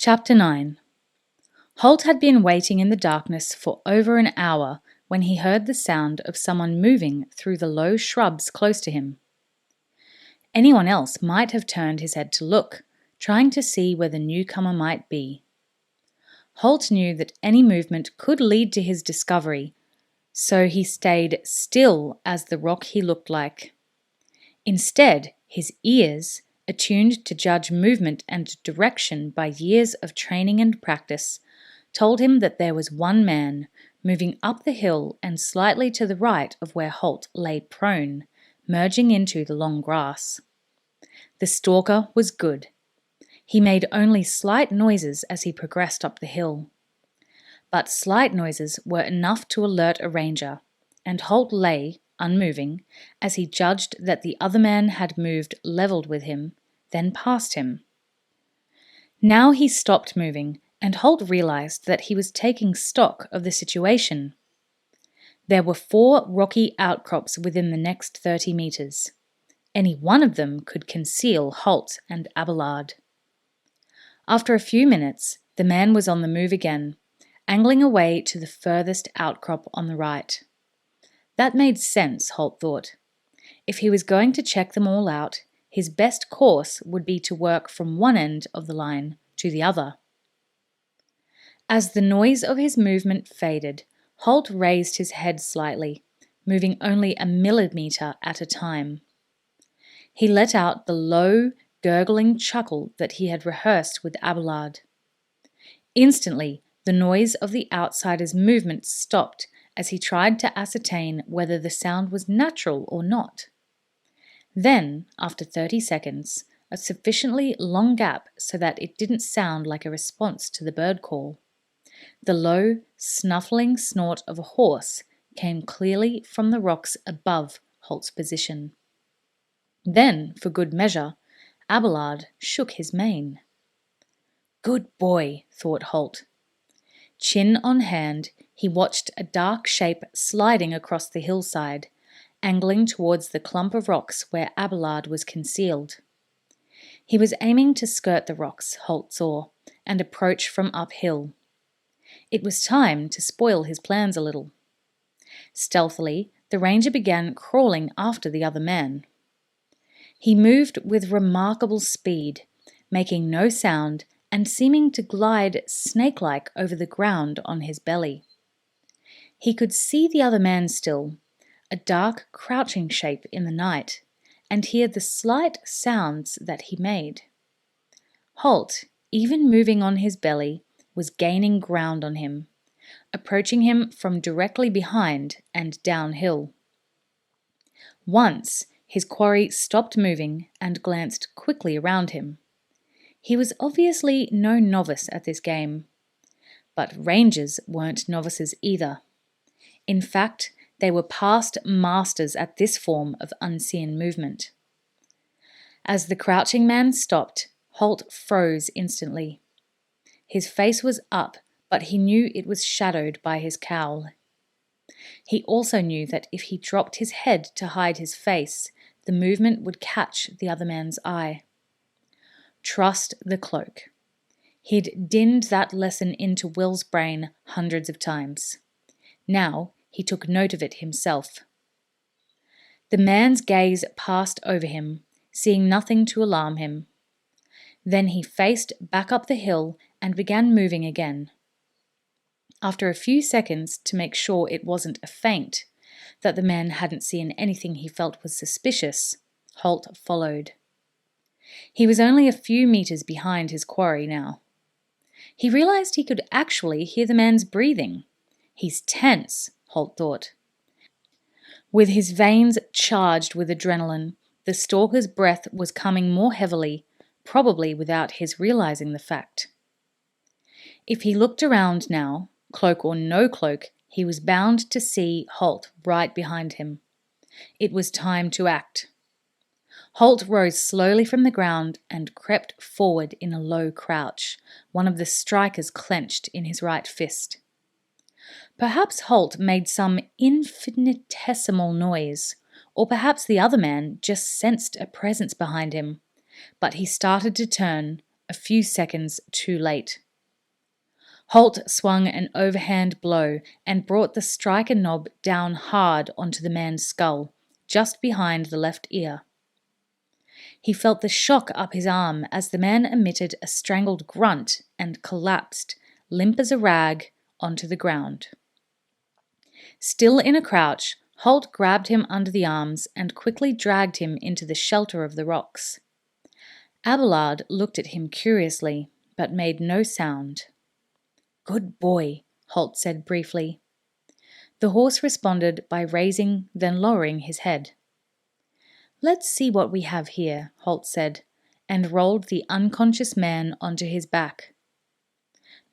Chapter 9. Halt had been waiting in the darkness for over an hour when he heard the sound of someone moving through the low shrubs close to him. Anyone else might have turned his head to look, trying to see where the newcomer might be. Halt knew that any movement could lead to his discovery, so he stayed still as the rock he looked like. Instead, his ears, attuned to judge movement and direction by years of training and practice, told him that there was one man moving up the hill and slightly to the right of where Halt lay prone, merging into the long grass. The stalker was good. He made only slight noises as he progressed up the hill. But slight noises were enough to alert a ranger, and Halt lay, unmoving, as he judged that the other man had moved levelled with him, then past him. Now he stopped moving, and Halt realised that he was taking stock of the situation. There were 4 rocky outcrops within the next 30 metres. Any one of them could conceal Halt and Abelard. After a few minutes, the man was on the move again, angling away to the furthest outcrop on the right. That made sense, Halt thought. If he was going to check them all out, his best course would be to work from one end of the line to the other. As the noise of his movement faded, Halt raised his head slightly, moving only a millimetre at a time. He let out the low, gurgling chuckle that he had rehearsed with Abelard. Instantly, the noise of the outsider's movement stopped as he tried to ascertain whether the sound was natural or not. Then, after 30 seconds, a sufficiently long gap so that it didn't sound like a response to the bird call, the low, snuffling snort of a horse came clearly from the rocks above Halt's position. Then, for good measure, Abelard shook his mane. Good boy, thought Halt. Chin on hand, he watched a dark shape sliding across the hillside, angling towards the clump of rocks where Abelard was concealed. He was aiming to skirt the rocks, Halt saw, and approach from uphill. It was time to spoil his plans a little. Stealthily, the ranger began crawling after the other man. He moved with remarkable speed, making no sound and seeming to glide snake-like over the ground on his belly. He could see the other man still, a dark, crouching shape in the night, and hear the slight sounds that he made. Halt, even moving on his belly, was gaining ground on him, approaching him from directly behind and downhill. Once, his quarry stopped moving and glanced quickly around him. He was obviously no novice at this game. But rangers weren't novices either. In fact, they were past masters at this form of unseen movement. As the crouching man stopped, Halt froze instantly. His face was up, but he knew it was shadowed by his cowl. He also knew that if he dropped his head to hide his face, the movement would catch the other man's eye. Trust the cloak. He'd dinned that lesson into Will's brain hundreds of times. Now he took note of it himself. The man's gaze passed over him, seeing nothing to alarm him. Then he faced back up the hill and began moving again. After a few seconds to make sure it wasn't a feint, that the man hadn't seen anything he felt was suspicious, Halt followed. He was only a few metres behind his quarry now. He realised he could actually hear the man's breathing. He's tense, Halt thought. With his veins charged with adrenaline, the stalker's breath was coming more heavily, probably without his realising the fact. If he looked around now, cloak or no cloak, he was bound to see Halt right behind him. It was time to act. Halt rose slowly from the ground and crept forward in a low crouch, one of the strikers clenched in his right fist. Perhaps Halt made some infinitesimal noise, or perhaps the other man just sensed a presence behind him, but he started to turn, a few seconds too late. Halt swung an overhand blow and brought the striker knob down hard onto the man's skull, just behind the left ear. He felt the shock up his arm as the man emitted a strangled grunt and collapsed, limp as a rag, onto the ground. Still in a crouch, Halt grabbed him under the arms and quickly dragged him into the shelter of the rocks. Abelard looked at him curiously, but made no sound. "Good boy," Halt said briefly. The horse responded by raising, then lowering his head. "Let's see what we have here," Halt said, and rolled the unconscious man onto his back.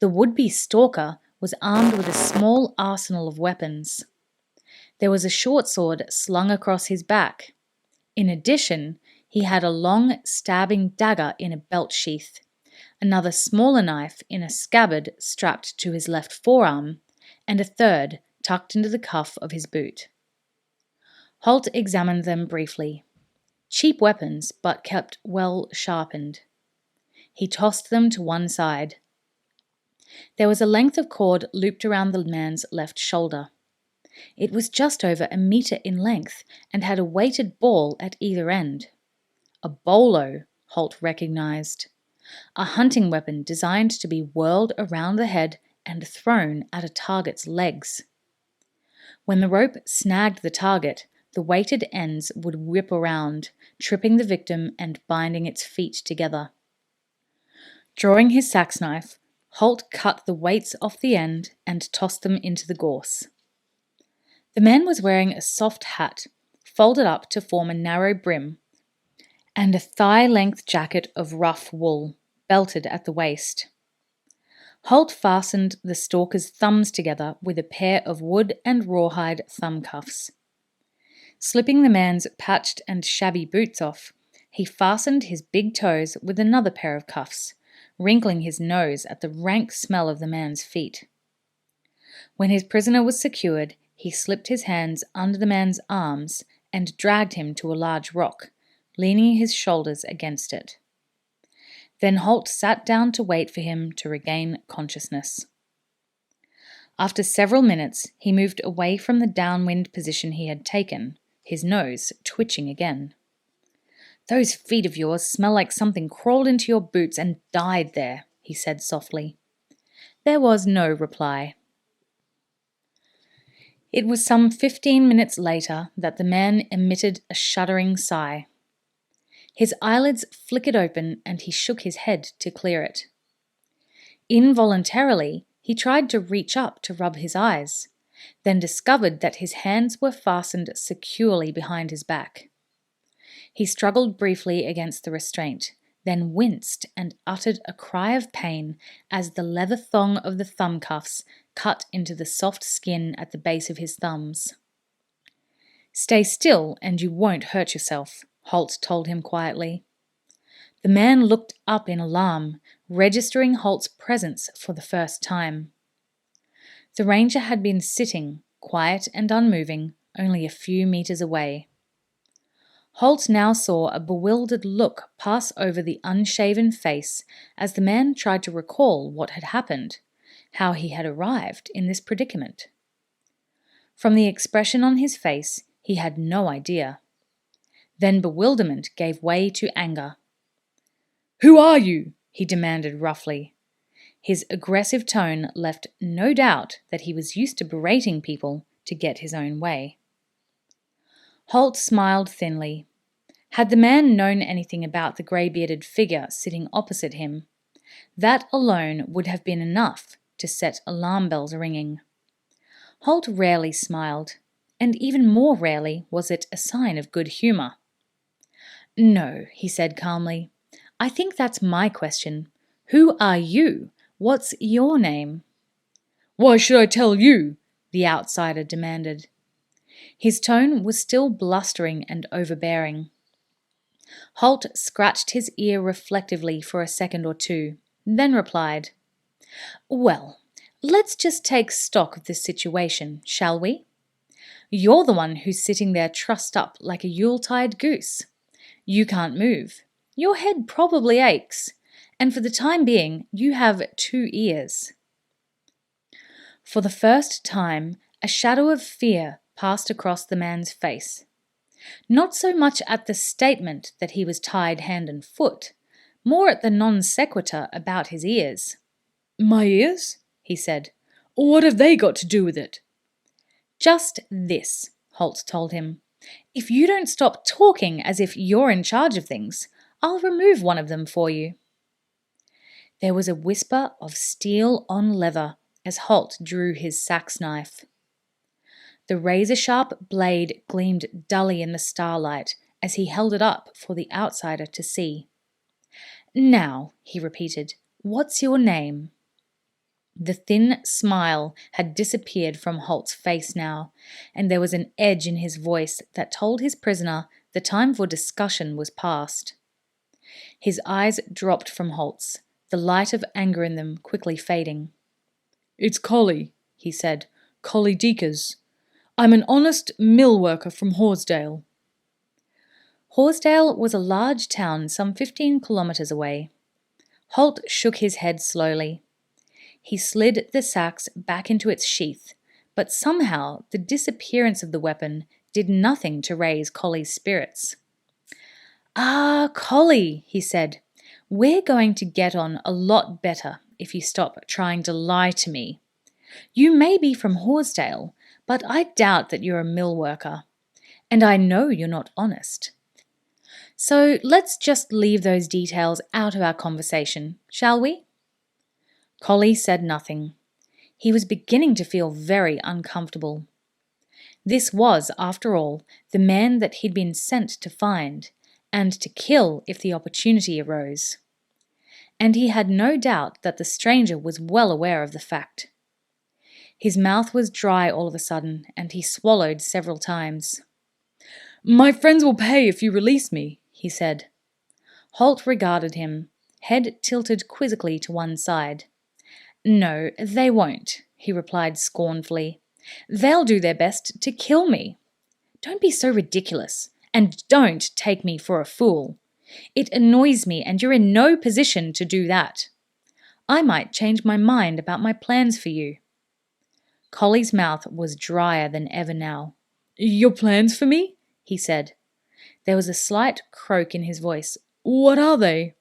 The would-be stalker was armed with a small arsenal of weapons. There was a short sword slung across his back. In addition, he had a long, stabbing dagger in a belt sheath, another smaller knife in a scabbard strapped to his left forearm, and a third tucked into the cuff of his boot. Halt examined them briefly. Cheap weapons, but kept well sharpened. He tossed them to one side. There was a length of cord looped around the man's left shoulder. It was just over a meter in length and had a weighted ball at either end. A bolo, Halt recognized. A hunting weapon designed to be whirled around the head and thrown at a target's legs. When the rope snagged the target, the weighted ends would whip around, tripping the victim and binding its feet together. Drawing his sax knife, Halt cut the weights off the end and tossed them into the gorse. The man was wearing a soft hat, folded up to form a narrow brim, and a thigh-length jacket of rough wool, belted at the waist. Halt fastened the stalker's thumbs together with a pair of wood and rawhide thumb cuffs. Slipping the man's patched and shabby boots off, he fastened his big toes with another pair of cuffs, wrinkling his nose at the rank smell of the man's feet. When his prisoner was secured, he slipped his hands under the man's arms and dragged him to a large rock, leaning his shoulders against it. Then Halt sat down to wait for him to regain consciousness. After several minutes, he moved away from the downwind position he had taken, his nose twitching again. "Those feet of yours smell like something crawled into your boots and died there," he said softly. There was no reply. It was some 15 minutes later that the man emitted a shuddering sigh. His eyelids flickered open and he shook his head to clear it. Involuntarily, he tried to reach up to rub his eyes, then discovered that his hands were fastened securely behind his back. He struggled briefly against the restraint, then winced and uttered a cry of pain as the leather thong of the thumb cuffs cut into the soft skin at the base of his thumbs. "Stay still and you won't hurt yourself," Halt told him quietly. The man looked up in alarm, registering Halt's presence for the first time. The ranger had been sitting, quiet and unmoving, only a few meters away. Halt now saw a bewildered look pass over the unshaven face as the man tried to recall what had happened, how he had arrived in this predicament. From the expression on his face, he had no idea. Then bewilderment gave way to anger. "Who are you?" he demanded roughly. His aggressive tone left no doubt that he was used to berating people to get his own way. Halt smiled thinly. Had the man known anything about the grey-bearded figure sitting opposite him, that alone would have been enough to set alarm bells ringing. Halt rarely smiled, and even more rarely was it a sign of good humour. "No," he said calmly. "I think that's my question. Who are you? What's your name?" "Why should I tell you?" the outsider demanded. His tone was still blustering and overbearing. Halt scratched his ear reflectively for a second or two, then replied, "Well, let's just take stock of this situation, shall we? You're the one who's sitting there trussed up like a Yuletide goose. You can't move. Your head probably aches. and for the time being, you have 2 ears." For the first time, a shadow of fear passed across the man's face. Not so much at the statement that he was tied hand and foot, more at the non sequitur about his ears. "My ears?" he said. "What have they got to do with it?" "Just this," Halt told him. "If you don't stop talking as if you're in charge of things, I'll remove one of them for you." There was a whisper of steel on leather as Halt drew his sax knife. The razor-sharp blade gleamed dully in the starlight as he held it up for the outsider to see. "Now," he repeated, "what's your name?" The thin smile had disappeared from Halt's face now, and there was an edge in his voice that told his prisoner the time for discussion was past. His eyes dropped from Halt's, the light of anger in them quickly fading. "It's Collie," he said. "Collie Deekers. I'm an honest mill worker from Horsdale." Horsdale was a large town some 15 kilometres away. Halt shook his head slowly. He slid the sax back into its sheath, but somehow the disappearance of the weapon did nothing to raise Collie's spirits. "Ah, Collie," he said, "we're going to get on a lot better if you stop trying to lie to me. You may be from Horsdale, but I doubt that you're a mill worker, and I know you're not honest. So let's just leave those details out of our conversation, shall we?" Collie said nothing. He was beginning to feel very uncomfortable. This was, after all, the man that he'd been sent to find, and to kill if the opportunity arose. And he had no doubt that the stranger was well aware of the fact. His mouth was dry all of a sudden, and he swallowed several times. "My friends will pay if you release me," he said. Halt regarded him, head tilted quizzically to one side. "No, they won't," he replied scornfully. "They'll do their best to kill me. Don't be so ridiculous, and don't take me for a fool. It annoys me, and you're in no position to do that. I might change my mind about my plans for you." Collie's mouth was drier than ever now. "Your plans for me?" he said. There was a slight croak in his voice. "What are they?"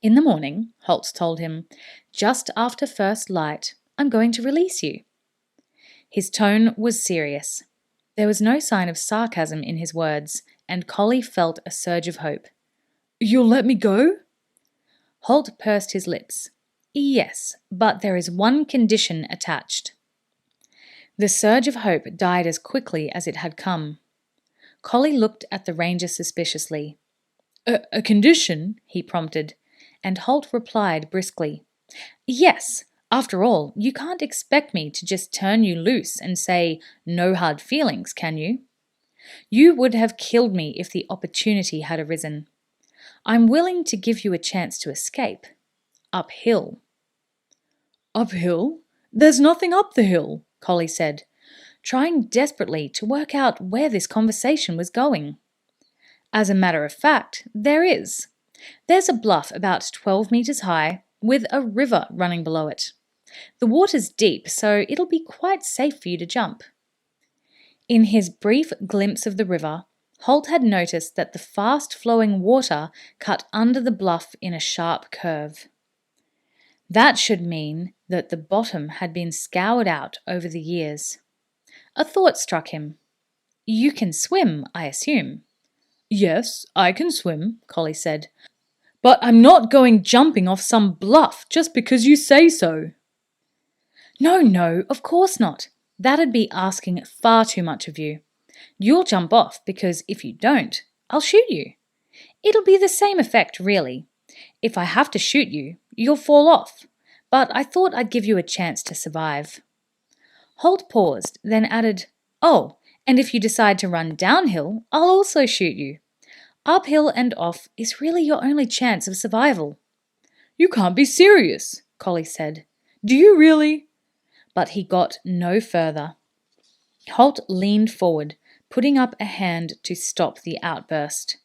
"In the morning," Halt told him, "just after first light, I'm going to release you." His tone was serious. There was no sign of sarcasm in his words, and Collie felt a surge of hope. "You'll let me go?" Halt pursed his lips. "Yes, but there is one condition attached." The surge of hope died as quickly as it had come. Collie looked at the ranger suspiciously. A condition?" he prompted, and Halt replied briskly. "Yes, after all, you can't expect me to just turn you loose and say, 'No hard feelings,' can you? You would have killed me if the opportunity had arisen. I'm willing to give you a chance to escape. Uphill." "Uphill? There's nothing up the hill," Collie said, trying desperately to work out where this conversation was going. "As a matter of fact, there is. There's a bluff about 12 metres high, with a river running below it. The water's deep, so it'll be quite safe for you to jump." In his brief glimpse of the river, Halt had noticed that the fast-flowing water cut under the bluff in a sharp curve. That should mean that the bottom had been scoured out over the years. A thought struck him. "You can swim, I assume." "Yes, I can swim," Collie said. "But I'm not going jumping off some bluff just because you say so." No, of course not. That'd be asking far too much of you. You'll jump off because if you don't, I'll shoot you. It'll be the same effect, really. If I have to shoot you, you'll fall off. But I thought I'd give you a chance to survive." Halt paused, then added, "Oh, and if you decide to run downhill, I'll also shoot you. Uphill and off is really your only chance of survival." "You can't be serious," Collie said. "Do you really?" But he got no further. Halt leaned forward, putting up a hand to stop the outburst.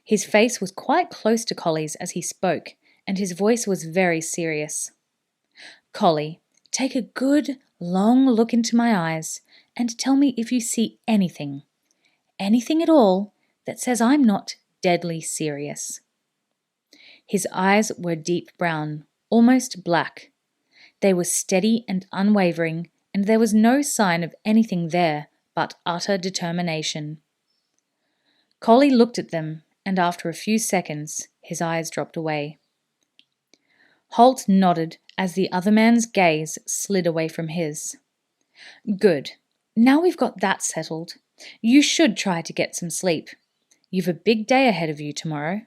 His face was quite close to Collie's as he spoke, and his voice was very serious. "Collie, take a good, long look into my eyes and tell me if you see anything at all that says I'm not deadly serious." His eyes were deep brown, almost black. They were steady and unwavering, and there was no sign of anything there but utter determination. Collie looked at them, and after a few seconds, his eyes dropped away. Halt nodded as the other man's gaze slid away from his. "Good. Now we've got that settled. You should try to get some sleep. You've a big day ahead of you tomorrow."